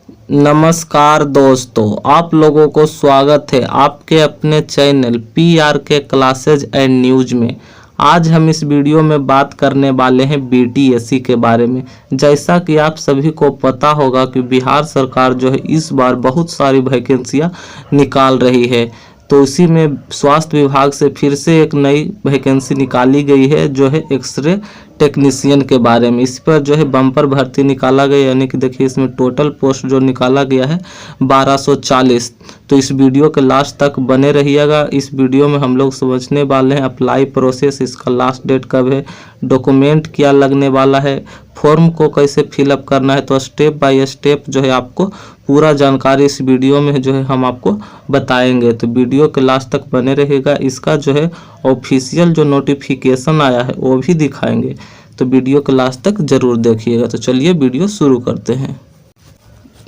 नमस्कार दोस्तों, आप लोगों को स्वागत है आपके अपने channel PRK classes and news में। आज हम इस वीडियो में बात करने वाले हैं BTSC के बारे में। जैसा कि आप सभी को पता होगा कि बिहार सरकार जो है इस बार बहुत सारी वैकेंसियां निकाल रही है, तो इसी में स्वास्थ्य विभाग से फिर से एक नई वैकेंसी निकाली गई है जो है एक्सरे टेक्नीशियन के बारे में। इस पर जो है बम्पर भर्ती निकाला गया, यानी कि देखिए इसमें टोटल पोस्ट जो निकाला गया है 1240। तो इस वीडियो के लास्ट तक बने रहिएगा। इस वीडियो में हम लोग समझने वाले हैं अप्लाई प्रोसेस, इसका लास्ट डेट कब है, डॉक्यूमेंट क्या लगने वाला है, फॉर्म को कैसे फिलअप करना है। तो स्टेप बाय स्टेप जो है आपको पूरा जानकारी इस वीडियो में जो है हम आपको बताएंगे। तो वीडियो के लास्ट तक बने रहेगा। इसका जो है ऑफिशियल जो नोटिफिकेशन आया है वो भी दिखाएंगे, तो वीडियो के लास्ट तक जरूर देखिएगा। तो चलिए वीडियो शुरू करते हैं।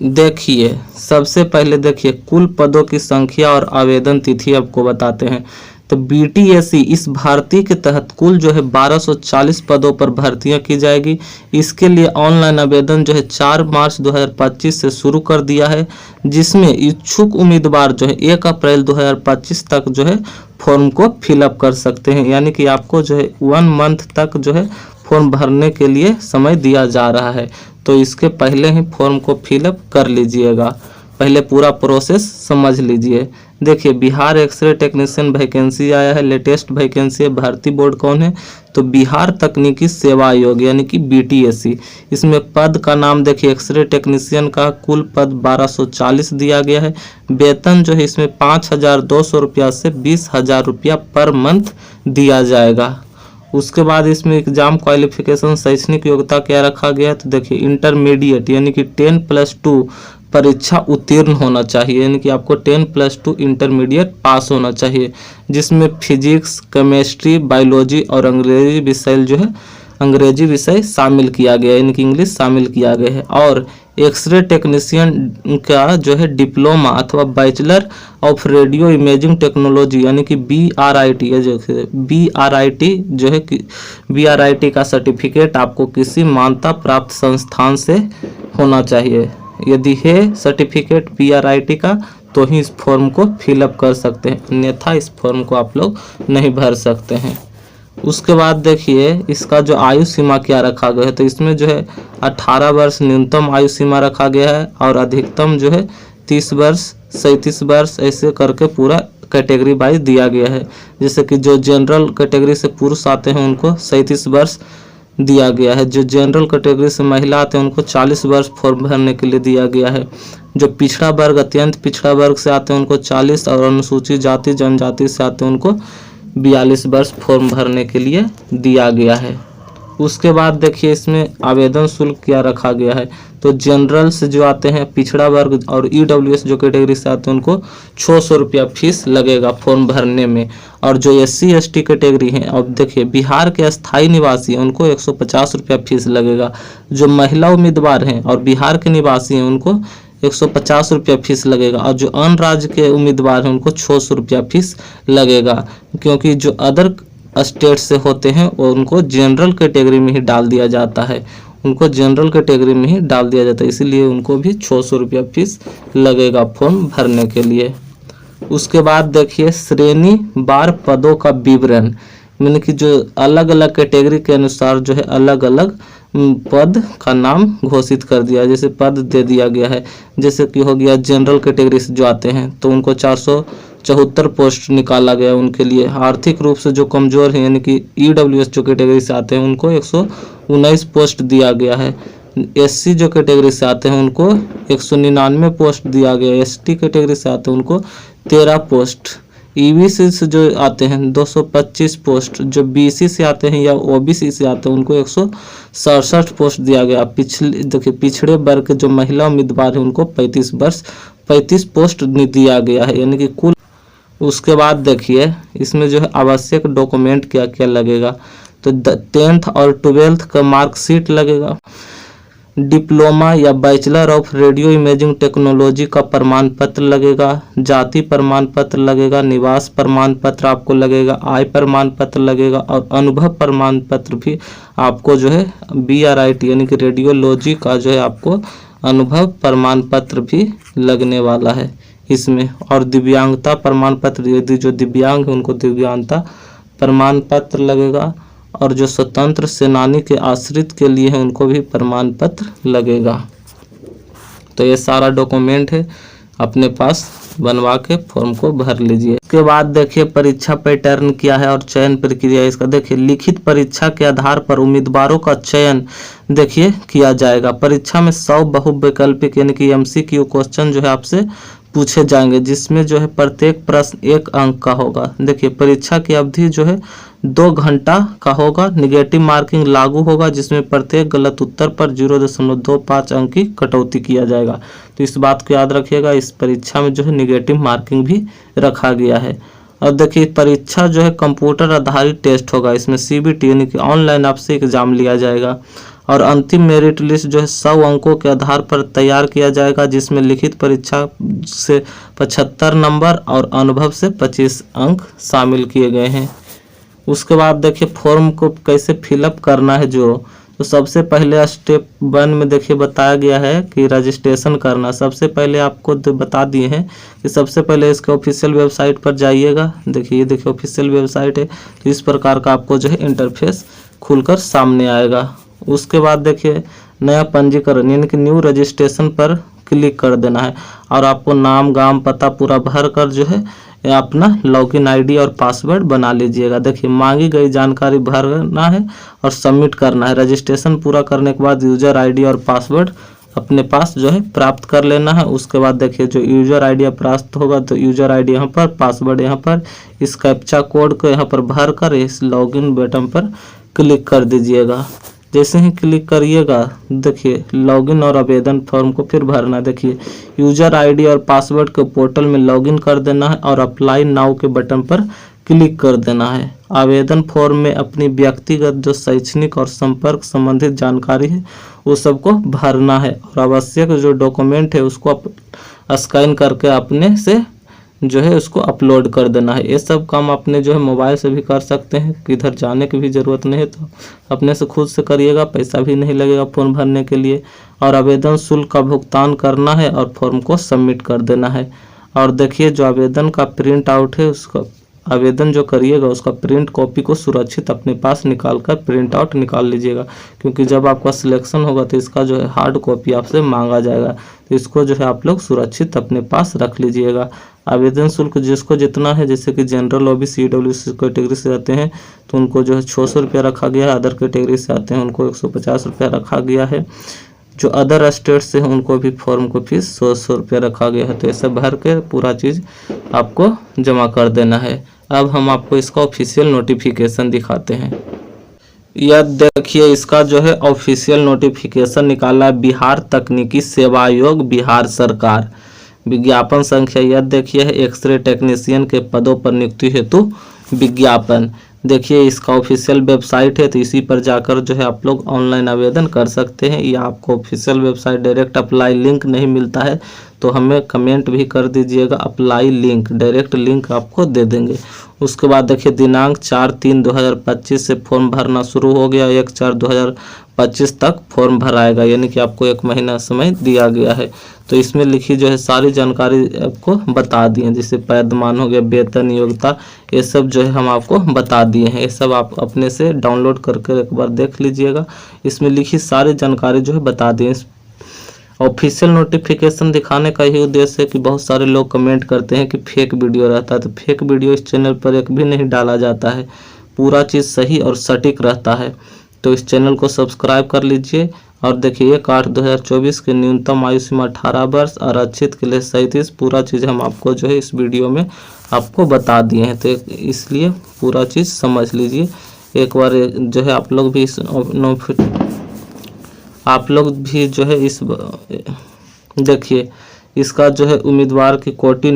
देखिए सबसे पहले देखिए कुल पदों की संख्या और आवेदन तिथि आपको बताते हैं। तो BTSC इस भर्ती के तहत कुल जो है 1240 पदों पर भर्तियां की जाएगी। इसके लिए ऑनलाइन आवेदन जो है 4 मार्च 2025 से शुरू कर दिया है, जिसमें इच्छुक उम्मीदवार जो है 1 अप्रैल 2025 तक जो है फॉर्म को फिलअप कर सकते हैं। यानी कि आपको जो है 1 मंथ तक जो है फॉर्म भरने के लिए समय दिया जा रहा है, तो इसके पहले ही फॉर्म को फिलअप कर लीजिएगा। पहले पूरा प्रोसेस समझ लीजिए। देखिए बिहार एक्सरे टेक्नीशियन वैकेंसी आया है, लेटेस्ट वैकेंसी है। भर्ती बोर्ड कौन है, तो बिहार तकनीकी सेवा आयोग यानी कि BTSC। इसमें पद का नाम देखिए एक्सरे टेक्नीशियन का कुल पद 1240 दिया गया है। वेतन जो है इसमें 5200 रुपया से 20,000 रुपया पर मंथ दिया जाएगा। उसके बाद इसमें एग्जाम क्वालिफिकेशन शैक्षणिक योग्यता क्या रखा गया है, तो देखिए इंटरमीडिएट यानी कि 10+2 परीक्षा उत्तीर्ण होना चाहिए, यानी कि आपको 10+2 इंटरमीडिएट पास होना चाहिए, जिसमें फिजिक्स, केमिस्ट्री, बायोलॉजी और अंग्रेजी विषय जो है अंग्रेजी विषय शामिल किया गया, यानी कि इंग्लिश शामिल किया गया है। और एक्सरे टेक्नीशियन का जो है डिप्लोमा अथवा bachelor of radio imaging technology यानी कि BRIT है, जो BRIT जो है BRIT का सर्टिफिकेट आपको किसी मान्यता प्राप्त संस्थान से होना चाहिए। यदि है सर्टिफिकेट BRIT का तो ही इस फॉर्म को फिलअप कर सकते हैं, अन्यथा इस फॉर्म को आप लोग नहीं भर सकते हैं। उसके बाद देखिए इसका जो आयु सीमा क्या रखा गया है, तो इसमें जो है 18 वर्ष न्यूनतम आयु सीमा रखा गया है और अधिकतम जो है 30 वर्ष, 37 वर्ष, ऐसे करके पूरा कैटेगरी वाइज दिया गया है। जैसे कि जो जनरल कैटेगरी से पुरुष आते हैं उनको 37 वर्ष दिया गया है, जो जनरल कैटेगरी से महिला आते हैं उनको 40 वर्ष फॉर्म भरने के लिए दिया गया है। जो पिछड़ा वर्ग, अत्यंत पिछड़ा वर्ग से आते हैं उनको 40 और अनुसूचित जाति जनजाति से आते हैं उनको 42 वर्ष फॉर्म भरने के लिए दिया गया है। उसके बाद देखिए इसमें आवेदन शुल्क क्या रखा गया है, तो जनरल से जो आते हैं पिछड़ा वर्ग और EWS जो कैटेगरी से आते हैं उनको 600 रुपया फीस लगेगा फॉर्म भरने में। और जो SC ST कैटेगरी हैं, अब देखिए बिहार के स्थायी निवासी हैं उनको 150 रुपया फीस लगेगा। जो महिला उम्मीदवार हैं और बिहार के निवासी हैं उनको 150 रुपया फीस लगेगा। और जो अन्य राज्य के उम्मीदवार हैं उनको 600 रुपया फीस लगेगा, क्योंकि जो अदर स्टेट से होते हैं वो उनको जनरल कैटेगरी में ही डाल दिया जाता है, उनको जनरल कैटेगरी में ही डाल दिया जाता है, इसीलिए उनको भी 600 रुपया फीस लगेगा फॉर्म भरने के लिए। उसके बाद देखिए श्रेणी वार पदों का विवरण, यानी कि जो अलग अलग कैटेगरी के अनुसार जो है अलग अलग पद का नाम घोषित कर दिया, जैसे पद दे दिया गया है। जैसे कि हो गया जनरल कैटेगरी से जो आते हैं तो उनको 474 पोस्ट निकाला गया उनके लिए। आर्थिक रूप से जो कमजोर है यानी कि EWS जो कैटेगरी से आते हैं उनको 119 पोस्ट दिया गया है। SC जो कैटेगरी से आते हैं उनको 199 पोस्ट दिया गया। ST कैटेगरी से आते हैं उनको 13 पोस्ट। EBC से जो आते हैं 225 पोस्ट। जो BC से आते हैं या OBC से आते हैं उनको 167 पोस्ट दिया गया। देखिए पिछड़े वर्ग के जो महिला उम्मीदवार हैं उनको 35 पोस्ट दिया गया है, यानी कि कुल। उसके बाद देखिए इसमें जो है आवश्यक डॉक्यूमेंट क्या क्या लगेगा, तो 10th और 12th का मार्कशीट लगेगा, डिप्लोमा या bachelor of radio imaging technology का प्रमाण पत्र लगेगा, जाति प्रमाण पत्र लगेगा, निवास प्रमाण पत्र आपको लगेगा, आय प्रमाण पत्र लगेगा और अनुभव प्रमाण पत्र भी आपको जो है BRIT यानी कि रेडियोलॉजी का जो है आपको अनुभव प्रमाण पत्र भी लगने वाला है इसमें। और दिव्यांगता प्रमाण पत्र, यदि जो दिव्यांग है उनको दिव्यांगता प्रमाण पत्र लगेगा। और जो स्वतंत्र सेनानी के आश्रित के लिए है उनको भी प्रमाण पत्र लगेगा। तो ये सारा डॉक्यूमेंट है, अपने पास बनवा के फॉर्म को भर लीजिए। इसके बाद देखिए परीक्षा पैटर्न क्या है और चयन प्रक्रिया इसका। देखिए लिखित परीक्षा के आधार पर उम्मीदवारों का चयन देखिए किया जाएगा। परीक्षा में 100 बहुविकल्पिक यानी कि MCQ क्वेश्चन जो है आपसे पूछे जाएंगे, जिसमें जो है प्रत्येक प्रश्न 1 अंक का होगा। देखिए परीक्षा की अवधि जो है 2 घंटा का होगा। निगेटिव मार्किंग लागू होगा, जिसमें प्रत्येक गलत उत्तर पर 0.25 अंक की कटौती किया जाएगा। तो इस बात को याद रखिएगा, इस परीक्षा में जो है निगेटिव मार्किंग भी रखा गया है। और देखिए परीक्षा जो है कंप्यूटर आधारित टेस्ट होगा, इसमें CBT यानी कि ऑनलाइन आपसे एग्जाम लिया जाएगा। और अंतिम मेरिट लिस्ट जो है 100 अंकों के आधार पर तैयार किया जाएगा, जिसमें लिखित परीक्षा से 75 नंबर और अनुभव से 25 अंक शामिल किए गए हैं। उसके बाद देखिए फॉर्म को कैसे फिलअप करना है तो सबसे पहले स्टेप 1 में देखिए बताया गया है कि रजिस्ट्रेशन करना। सबसे पहले आपको बता दिए हैं कि सबसे पहले इसके ऑफिशियल वेबसाइट पर जाइएगा। देखिए ये देखिए ऑफिशियल वेबसाइट है, तो इस प्रकार का आपको जो है इंटरफेस खुलकर सामने आएगा। उसके बाद देखिए नया पंजीकरण यानी कि न्यू रजिस्ट्रेशन पर क्लिक कर देना है और आपको नाम गांव पता पूरा भर कर जो है अपना लॉगिन आईडी और पासवर्ड बना लीजिएगा। देखिए मांगी गई जानकारी भरना है और सबमिट करना है। रजिस्ट्रेशन पूरा करने के बाद यूजर आईडी और पासवर्ड अपने पास जो है प्राप्त कर लेना है। उसके बाद देखिए जो यूजर आईडी प्राप्त होगा तो यूजर आईडी यहाँ पर, पासवर्ड यहाँ पर, इस कैप्चा कोड को यहाँ पर भर कर इस लॉगिन बटन पर क्लिक कर दीजिएगा। जैसे ही क्लिक करिएगा देखिए लॉगिन और आवेदन फॉर्म को फिर भरना। देखिए यूजर आईडी और पासवर्ड को पोर्टल में लॉगिन कर देना है और अप्लाई नाउ के बटन पर क्लिक कर देना है। आवेदन फॉर्म में अपनी व्यक्तिगत जो शैक्षणिक और संपर्क संबंधित जानकारी है वो सबको भरना है और आवश्यक जो डॉक्यूमेंट है उसको स्कैन करके अपने से जो है उसको अपलोड कर देना है। ये सब काम अपने जो है मोबाइल से भी कर सकते हैं, किधर जाने की भी ज़रूरत नहीं है, तो अपने से खुद से करिएगा, पैसा भी नहीं लगेगा फॉर्म भरने के लिए। और आवेदन शुल्क का भुगतान करना है और फॉर्म को सबमिट कर देना है। और देखिए जो आवेदन का प्रिंट आउट है उसका आवेदन जो करिएगा उसका प्रिंट कॉपी को सुरक्षित अपने पास निकाल कर प्रिंट आउट निकाल लीजिएगा, क्योंकि जब आपका सिलेक्शन होगा तो इसका जो है हार्ड कॉपी आपसे मांगा जाएगा। तो इसको जो है आप लोग सुरक्षित अपने पास रख लीजिएगा। आवेदन शुल्क जिसको जितना है, जैसे कि जनरल OBC EWS कैटेगरी से आते हैं तो उनको जो है 600 रुपया रखा गया है। अदर कैटेगरी से आते हैं उनको 150 रुपया रखा गया है। जो अदर स्टेट से हैं उनको भी फॉर्म को फीस 100 रुपया रखा गया है। तो ऐसे भर के पूरा चीज़ आपको जमा कर देना है। अब हम आपको इसका ऑफिशियल नोटिफिकेशन दिखाते हैं। यह देखिए इसका जो है ऑफिशियल नोटिफिकेशन निकाला है बिहार तकनीकी सेवा आयोग बिहार सरकार। विज्ञापन संख्या यह देखिए है एक्सरे टेक्नीशियन के पदों पर नियुक्ति हेतु विज्ञापन। देखिए इसका ऑफिशियल वेबसाइट है, तो इसी पर जाकर जो है आप लोग ऑनलाइन आवेदन कर सकते हैं। या आपको official website direct apply link नहीं मिलता है तो हमें कमेंट भी कर दीजिएगा, अप्लाई लिंक डायरेक्ट लिंक आपको दे देंगे। उसके बाद देखिए दिनांक 4/3/2025 से फॉर्म भरना शुरू हो गया। 1/4/2025 तक फॉर्म भराएगा, यानी कि आपको 1 महीना समय दिया गया है। तो इसमें लिखी जो है सारी जानकारी आपको बता दी है, जैसे पैदमान हो गया, वेतन, योग्यता, ये सब जो है हम आपको बता दिए हैं। ये सब आप अपने से डाउनलोड करके एक बार देख लीजिएगा। इसमें लिखी सारी जानकारी जो है बता दी है। ऑफिशियल नोटिफिकेशन दिखाने का ही उद्देश्य है कि बहुत सारे लोग कमेंट करते हैं कि फेक वीडियो रहता है, तो फेक वीडियो इस चैनल पर एक भी नहीं डाला जाता है। पूरा चीज़ सही और सटीक रहता है। तो इस चैनल को सब्सक्राइब कर लीजिए। और देखिए 1/8/2024 की न्यूनतम आयु सीमा 18 वर्ष, आरक्षित के लिए 37। पूरा चीज़ हम आपको जो है इस वीडियो में आपको बता दिए हैं, तो इसलिए पूरा चीज़ समझ लीजिए। एक बार जो है आप लोग भी जो है इस देखिए इसका जो है उम्मीदवार की कोटि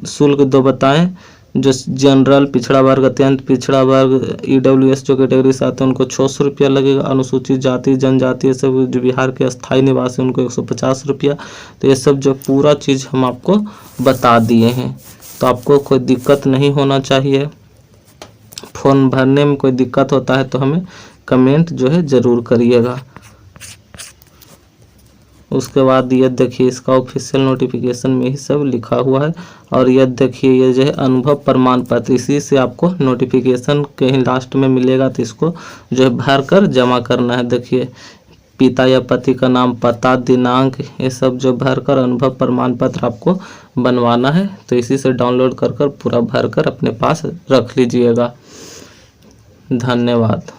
शुल्क 2 बताएं। जो जनरल, पिछड़ा वर्ग, अत्यंत पिछड़ा वर्ग, EWS जो कैटेगरी से आते हैं उनको 600 रुपया लगेगा। अनुसूचित जाति जनजाति ये सब जो बिहार के अस्थायी निवासी उनको 150 रुपया। तो ये सब जो पूरा चीज़ हम आपको बता दिए हैं, तो आपको कोई दिक्कत नहीं होना चाहिए। फॉर्म भरने में कोई दिक्कत होता है तो हमें कमेंट जो है ज़रूर करिएगा। उसके बाद ये देखिए इसका ऑफिशियल नोटिफिकेशन में ही सब लिखा हुआ है। और ये देखिए ये जो है अनुभव प्रमाण पत्र, इसी से आपको नोटिफिकेशन कहीं लास्ट में मिलेगा, तो इसको जो है भर कर जमा करना है। देखिए पिता या पति का नाम, पता, दिनांक, ये सब जो भरकर अनुभव प्रमाण पत्र आपको बनवाना है। तो इसी से डाउनलोड कर पूरा भरकर अपने पास रख लीजिएगा। धन्यवाद।